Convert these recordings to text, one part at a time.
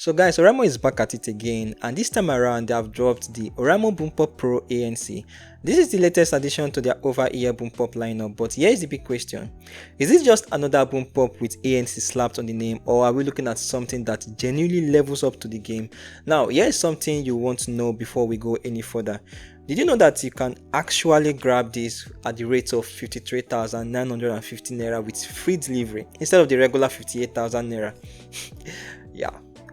So guys, Oraimo is back at it again, and this time around they have dropped the Oraimo BoomPop Pro ANC. This is the latest addition to their over-ear BoomPop lineup, but here is the big question. Is this just another BoomPop with ANC slapped on the name, or are we looking at something that genuinely levels up to the game? Now, here is something you want to know before we go any further. Did you know that you can actually grab this at the rate of 53,950 naira with free delivery instead of the regular 58,000 naira? Yeah.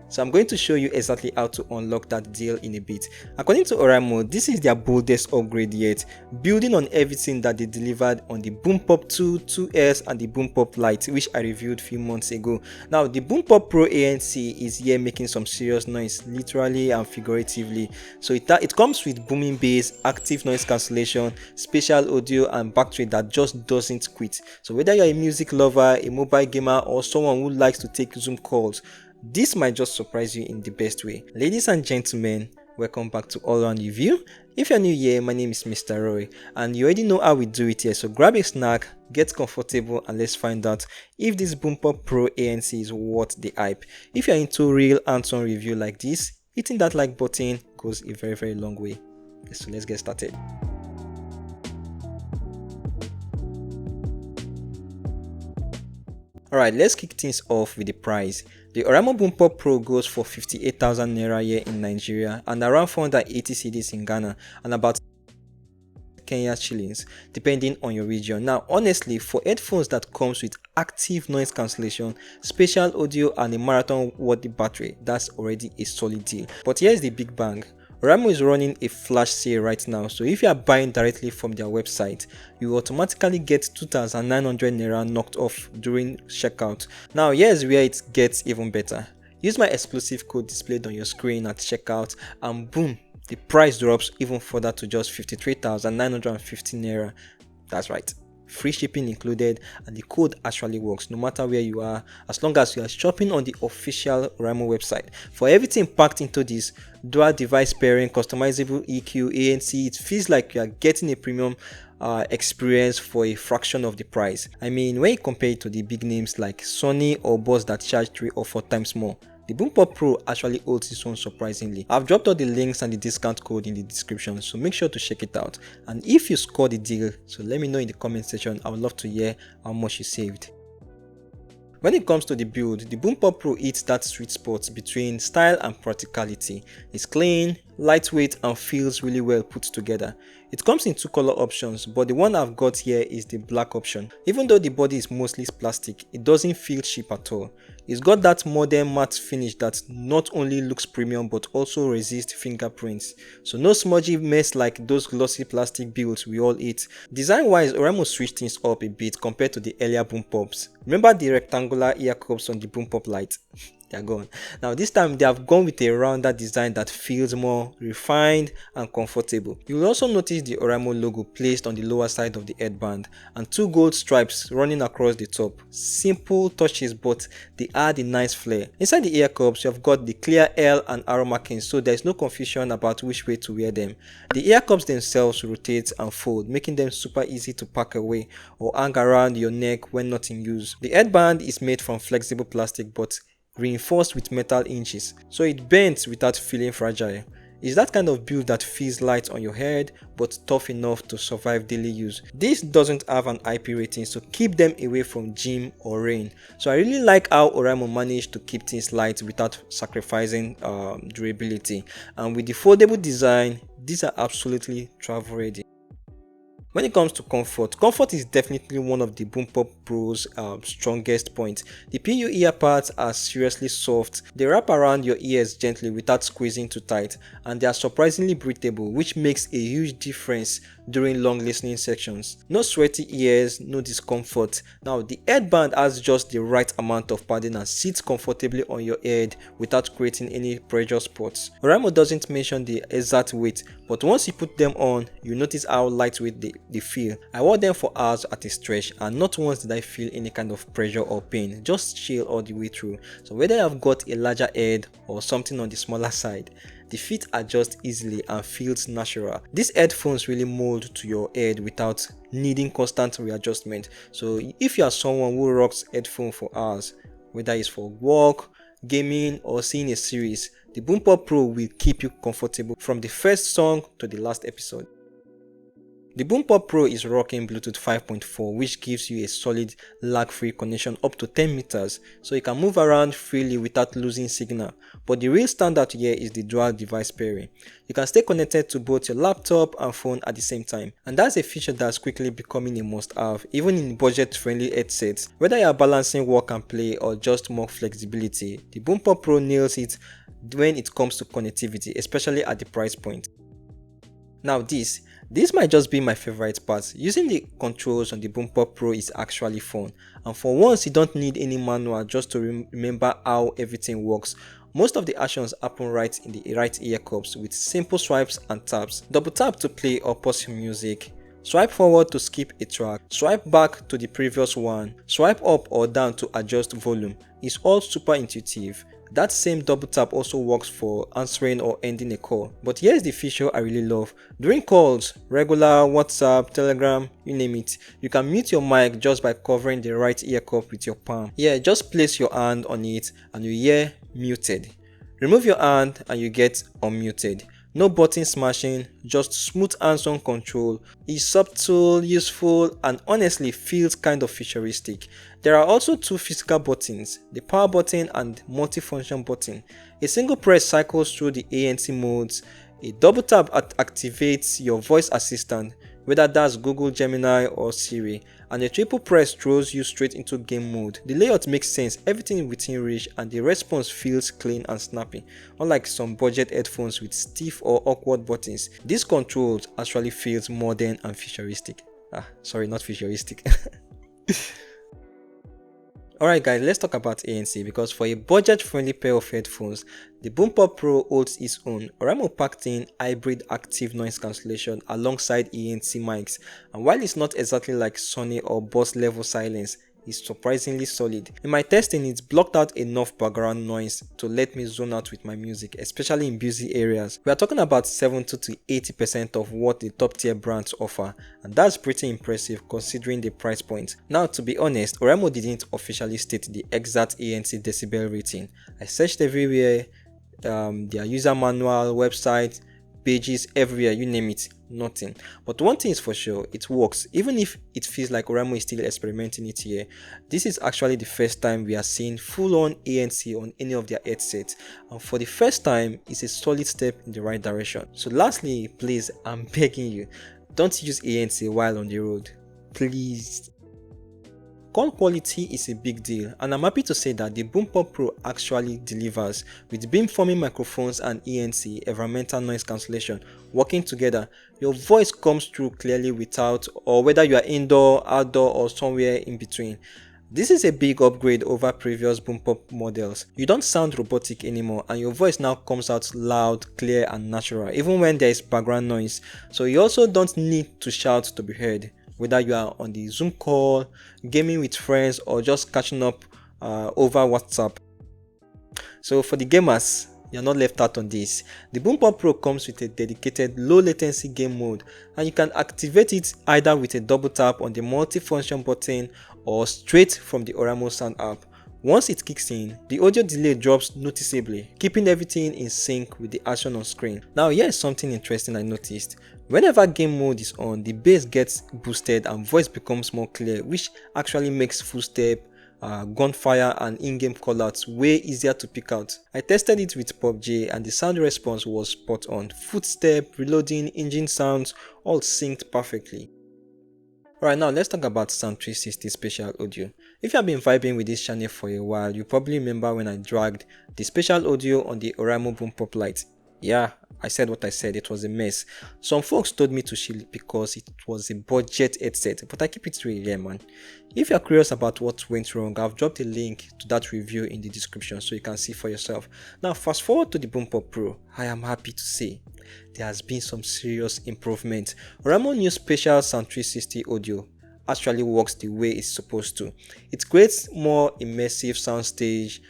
So I'm going to show you exactly how to unlock that deal in a bit. According to Oraimo, this is their boldest upgrade yet, building on everything that they delivered on the BoomPop 2, 2S and the BoomPop Lite, which I reviewed a few months ago. Now the BoomPop Pro ANC is here making some serious noise, literally and figuratively. So it comes with booming bass, active noise cancellation, spatial audio and battery that just doesn't quit. So whether you're a music lover, a mobile gamer or someone who likes to take Zoom calls, this might just surprise you in the best way. Ladies and gentlemen, welcome back to All Around Review. If you're new here, my name is Mr. Roy and you already know how we do it here, so grab a snack, get comfortable and let's find out if this BoomPop Pro ANC is worth the hype. If you're into real hands-on review like this, hitting that like button goes a very long way. So let's get started. Alright, let's kick things off with the price. The Oraimo BoomPop Pro goes for 58,000 naira here in Nigeria and around 480 cedis in Ghana and about Kenya shillings depending on your region. Now honestly, for headphones that comes with active noise cancellation, spatial audio and a marathon worthy battery, that's already a solid deal. But here's the big bang. Oraimo is running a flash sale right now, so if you are buying directly from their website, you automatically get 2,900 naira knocked off during checkout. Now here's where it gets even better. Use my exclusive code displayed on your screen at checkout and boom, the price drops even further to just 53,950 naira. That's right. Free shipping included, and the code actually works no matter where you are, as long as you are shopping on the official Oraimo website. For everything packed into this, dual device pairing, customizable EQ, ANC, it feels like you are getting a premium experience for a fraction of the price. I mean, when you compare it to the big names like Sony or Boss that charge 3 or 4 times more, the BoomPop Pro actually holds its own surprisingly. I've dropped all the links and the discount code in the description, so make sure to check it out. And if you score the deal, so let me know in the comment section. I would love to hear how much you saved. When it comes to the build, the BoomPop Pro hits that sweet spot between style and practicality. It's clean, lightweight and feels really well put together. It comes in 2 color options, but the one I've got here is the black option. Even though the body is mostly plastic, it doesn't feel cheap at all. It's got that modern matte finish that not only looks premium but also resists fingerprints. So no smudgy mess like those glossy plastic builds we all eat. Design wise, Oraimo switched things up a bit compared to the earlier BoomPops. Remember the rectangular ear cups on the BoomPop Lite? They're gone. Now this time they have gone with a rounder design that feels more refined and comfortable. You will also notice the Oraimo logo placed on the lower side of the headband and 2 gold stripes running across the top. Simple touches, but they add a nice flair. Inside the ear cups, you have got the clear L and arrow markings, so there is no confusion about which way to wear them. The ear cups themselves rotate and fold, making them super easy to pack away or hang around your neck when not in use. The headband is made from flexible plastic but reinforced with metal hinges, so it bends without feeling fragile. It's that kind of build that feels light on your head but tough enough to survive daily use. This doesn't have an IP rating, so keep them away from gym or rain. So I really like how Oraimo managed to keep things light without sacrificing durability, and with the foldable design, these are absolutely travel ready. When it comes to comfort, comfort is definitely one of the BoomPop Pro's strongest points. The PU ear pads are seriously soft, they wrap around your ears gently without squeezing too tight, and they are surprisingly breathable, which makes a huge difference during long listening sections. No sweaty ears, no discomfort. Now the headband has just the right amount of padding and sits comfortably on your head without creating any pressure spots. Oraimo doesn't mention the exact weight, but once you put them on, you notice how lightweight they feel. I wore them for hours at a stretch and not once did I feel any kind of pressure or pain, just chill all the way through. So whether I've got a larger head or something on the smaller side, the fit adjusts easily and feels natural. These headphones really mold to your head without needing constant readjustment. So if you are someone who rocks headphones for hours, whether it's for work, gaming, or seeing a series, the BoomPop Pro will keep you comfortable from the first song to the last episode. The BoomPop Pro is rocking Bluetooth 5.4, which gives you a solid lag-free connection up to 10 meters, so you can move around freely without losing signal. But the real standout here is the dual device pairing. You can stay connected to both your laptop and phone at the same time, and that's a feature that's quickly becoming a must-have, even in budget-friendly headsets. Whether you are balancing work and play or just more flexibility, the BoomPop Pro nails it when it comes to connectivity, especially at the price point. Now this might just be my favorite part. Using the controls on the BoomPop Pro is actually fun, and for once you don't need any manual just to remember how everything works. Most of the actions happen right in the right ear cups with simple swipes and taps. Double tap to play or pause your music. Swipe forward to skip a track. Swipe back to the previous one. Swipe up or down to adjust volume. It's all super intuitive. That same double tap also works for answering or ending a call. But here's the feature I really love. During calls, regular, WhatsApp, Telegram, you name it, you can mute your mic just by covering the right ear cup with your palm. Yeah, just place your hand on it and you hear muted. Remove your hand and you get unmuted. No button smashing, just smooth hands-on control. It's subtle, useful, and honestly feels kind of futuristic. There are also two physical buttons, the power button and multifunction button. A single press cycles through the ANC modes. A double tap activates your voice assistant, whether that's Google, Gemini, or Siri, and a triple press throws you straight into game mode. The layout makes sense, everything within reach, and the response feels clean and snappy. Unlike some budget headphones with stiff or awkward buttons, this controls actually feels modern and futuristic. Sorry, not futuristic. Alright guys, let's talk about ANC, because for a budget-friendly pair of headphones, the BoomPop Pro holds its own. Oraimo packed in hybrid active noise cancellation alongside ANC mics, and while it's not exactly like Sony or Boss level silence, it's surprisingly solid. In my testing, it blocked out enough background noise to let me zone out with my music, especially in busy areas. We are talking about 70 to 80% of what the top tier brands offer, and that's pretty impressive considering the price point. Now, to be honest, Oraimo didn't officially state the exact ANC decibel rating. I searched everywhere, their user manual, website, pages, everywhere, you name it, nothing. But one thing is for sure, it works. Even if it feels like Oraimo is still experimenting it here, this is actually the first time we are seeing full-on ANC on any of their headsets, and for the first time, it's a solid step in the right direction. So lastly, please, I'm begging you, don't use ANC while on the road, please. Call quality is a big deal, and I'm happy to say that the BoomPop Pro actually delivers. With beamforming microphones and ANC environmental noise cancellation working together, your voice comes through clearly without, or whether you are indoor, outdoor, or somewhere in between. This is a big upgrade over previous BoomPop models. You don't sound robotic anymore, and your voice now comes out loud, clear, and natural, even when there is background noise. So you also don't need to shout to be heard, whether you are on the Zoom call, gaming with friends, or just catching up over WhatsApp. So for the gamers, you're not left out on this. The BoomPop Pro comes with a dedicated low latency game mode, and you can activate it either with a double tap on the multifunction button or straight from the OroSound app. Once it kicks in, the audio delay drops noticeably, keeping everything in sync with the action on screen. Now here's something interesting I noticed. Whenever game mode is on, the bass gets boosted and voice becomes more clear, which actually makes footstep, gunfire, and in-game callouts way easier to pick out. I tested it with PUBG and the sound response was spot on. Footstep, reloading, engine sounds, all synced perfectly. Alright, now let's talk about Sound 360 Spatial Audio. If you have been vibing with this channel for a while, you probably remember when I dragged the spatial audio on the Oraimo BoomPop Lite. Yeah, I said what I said, it was a mess. Some folks told me to shield it because it was a budget headset, but I keep it real here, man. If you're curious about what went wrong, I've dropped a link to that review in the description so you can see for yourself. Now fast forward to the BoomPop Pro. I am happy to say there has been some serious improvement. Oraimo new Spatial Sound 360 audio actually works the way it's supposed to. It creates more immersive soundstage,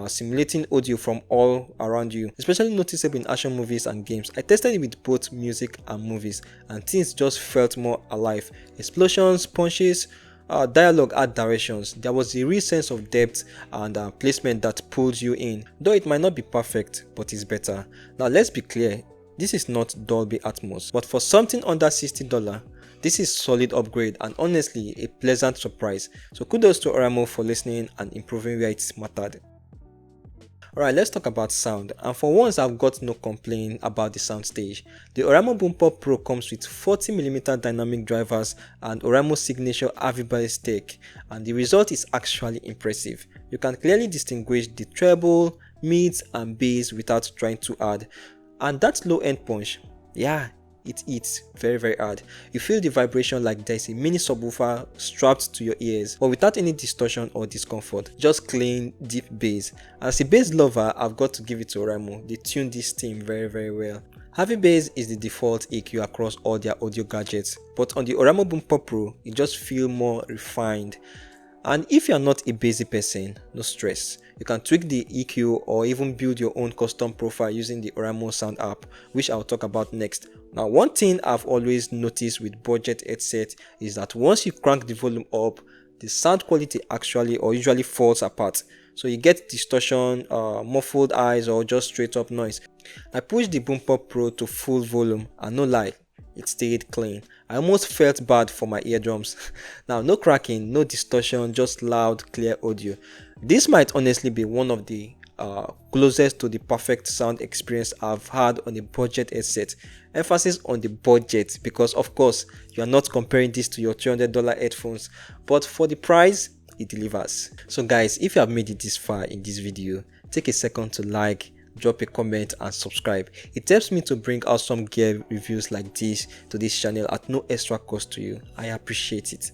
simulating audio from all around you, especially noticeable in action movies and games. I tested it with both music and movies, and things just felt more alive. Explosions, punches, dialogue art directions. There was a real sense of depth and placement that pulls you in. Though it might not be perfect, but it's better. Now let's be clear, this is not Dolby Atmos, but for something under $60, this is solid upgrade and honestly a pleasant surprise. So kudos to Oraimo for listening and improving where it mattered. Alright, let's talk about sound, and for once I've got no complaint about the soundstage. The Oraimo BoomPop Pro comes with 40mm dynamic drivers and Oraimo's signature Bass tech, and the result is actually impressive. You can clearly distinguish the treble, mids and bass without trying too hard. And that low end punch, yeah, it hits very hard. You feel the vibration like there's a mini subwoofer strapped to your ears, but without any distortion or discomfort, just clean deep bass. As a bass lover, I've got to give it to Oraimo. They tuned this theme very well. Heavy bass is the default EQ across all their audio gadgets, but on the Oraimo BoomPop Pro, it just feels more refined. And if you're not a bassy person, no stress. You can tweak the EQ or even build your own custom profile using the OroSound App, which I'll talk about next. Now, one thing I've always noticed with budget headset is that once you crank the volume up, the sound quality actually or usually falls apart. So you get distortion, muffled highs, or just straight up noise. I pushed the BoomPop Pro to full volume and no lie, it stayed clean. I almost felt bad for my eardrums. Now, no cracking, no distortion, just loud, clear audio. This might honestly be one of the closest to the perfect sound experience I've had on a budget headset. Emphasis on the budget, because of course you are not comparing this to your $300 headphones, but for the price it delivers. So guys, if you have made it this far in this video, take a second to like, drop a comment and subscribe. It helps me to bring out some gear reviews like this to this channel at no extra cost to you. I appreciate it.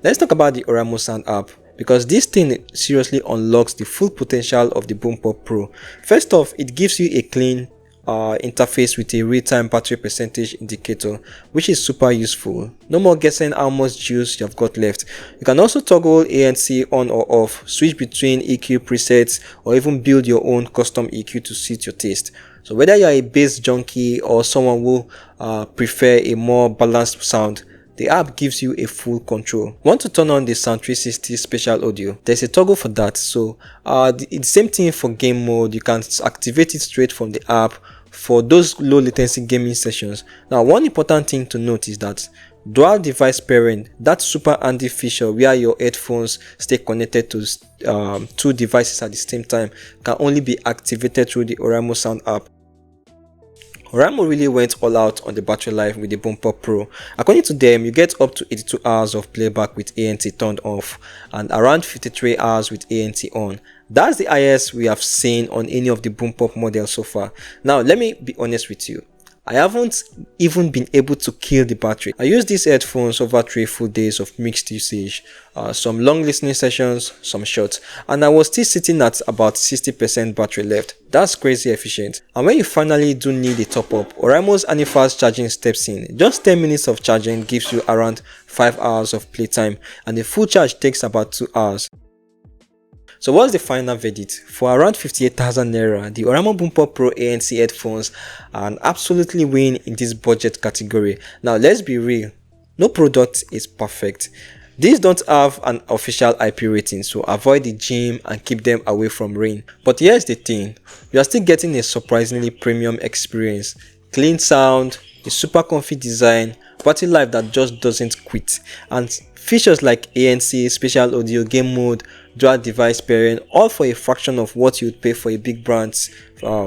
Let's talk about the OroSound app, because this thing seriously unlocks the full potential of the BoomPop Pro. First off, it gives you a clean interface with a real-time battery percentage indicator, which is super useful. No more guessing how much juice you've got left. You can also toggle ANC on or off, switch between EQ presets, or even build your own custom EQ to suit your taste. So whether you're a bass junkie or someone who prefer a more balanced sound, the app gives you a full control. Want to turn on the Sound 360 spatial audio? There's a toggle for that. So it's the same thing for game mode. You can activate it straight from the app for those low latency gaming sessions. Now, one important thing to note is that dual device pairing, that super handy feature where your headphones stay connected to two devices at the same time, can only be activated through the OroSound app. Oraimo really went all out on the battery life with the BoomPop Pro. According to them, you get up to 82 hours of playback with ANC turned off and around 53 hours with ANC on. That's the highest we have seen on any of the BoomPop models so far. Now, let me be honest with you. I haven't even been able to kill the battery. I used these headphones over 3 full days of mixed usage, some long listening sessions, some short, and I was still sitting at about 60% battery left. That's crazy efficient. And when you finally do need a top up, Oraimo's anti-fast charging steps in. Just 10 minutes of charging gives you around 5 hours of playtime, and the full charge takes about 2 hours. So what's the final verdict? For around 58,000 naira, the Oraimo BoomPop Pro ANC headphones are an absolutely win in this budget category. Now let's be real, no product is perfect. These don't have an official IP rating, so avoid the gym and keep them away from rain. But here's the thing, you are still getting a surprisingly premium experience. Clean sound, a super comfy design, battery life that just doesn't quit, and features like ANC, spatial audio, game mode, dual device pairing, all for a fraction of what you would pay for a big brand's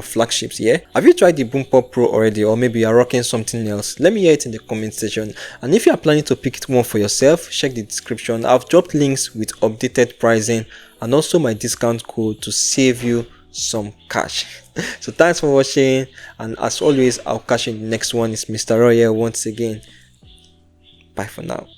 flagships. Yeah, have you tried the BoomPop Pro already, or maybe you're rocking something else? Let me hear it in the comment section. And if you are planning to pick one for yourself, check the description. I've dropped links with updated pricing and also my discount code to save you some cash. So thanks for watching, and as always, I'll catch you in the next one. It's Mr. Royal once again. Bye for now.